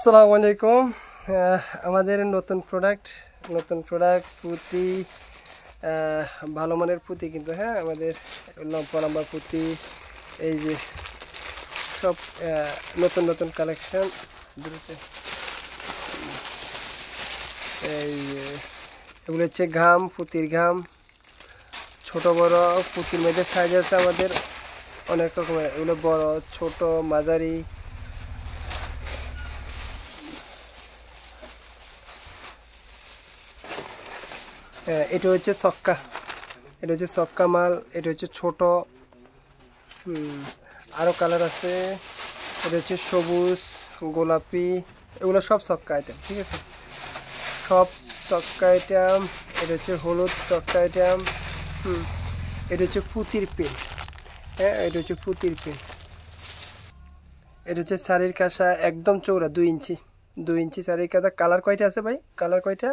আসসালামু আলাইকুম। আমাদের নতুন প্রোডাক্ট পুঁতি, ভালো মানের পুঁতি কিন্তু হ্যাঁ, আমাদের লম্বা লম্বা পুঁতি, এই যে সব নতুন নতুন কালেকশন। এই এগুলো হচ্ছে ঘাম, পুঁতির ঘাম, ছোট বড় পুঁতির মধ্যে সাইজ আছে আমাদের অনেক রকমের। এগুলো বড়, ছোট, মাঝারি। এটা হচ্ছে ছক্কা, মাল। এটা হচ্ছে ছোট, আরও কালার আছে। এটা হচ্ছে সবুজ, গোলাপি, এগুলো সব ছক্কা আইটেম, ঠিক আছে, সব ছক্কা আইটেম। এটা হচ্ছে হলুদ ছক্কা আইটেম। এটা হচ্ছে পুঁতির পিন, হ্যাঁ, এটা হচ্ছে পুঁতির পিন। এটা হচ্ছে শাড়ির কাঁসা, একদম চৌড়া 2 ইঞ্চি শাড়ির কাঁসা। কালার কয়টা আছে ভাই? কালার কয়টা?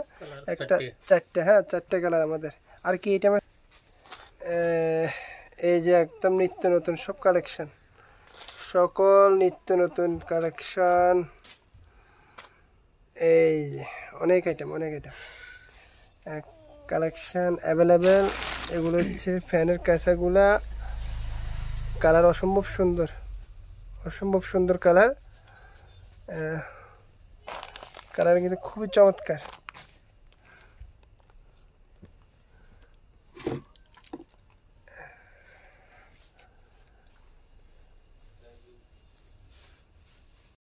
একটা, চারটে। হ্যাঁ, চারটে কালার আমাদের। আর কি এটা? এই যে একদম নিত্য নতুন সব কালেকশন, সকল নিত্য নতুন কালেকশন। এই যে অনেক আইটেম কালেকশন অ্যাভেলেবেল। এগুলো হচ্ছে ফ্যানের কাঁসাগুলা, কালার অসম্ভব সুন্দর কালার। কালার কিন্তু খুবই চমৎকার।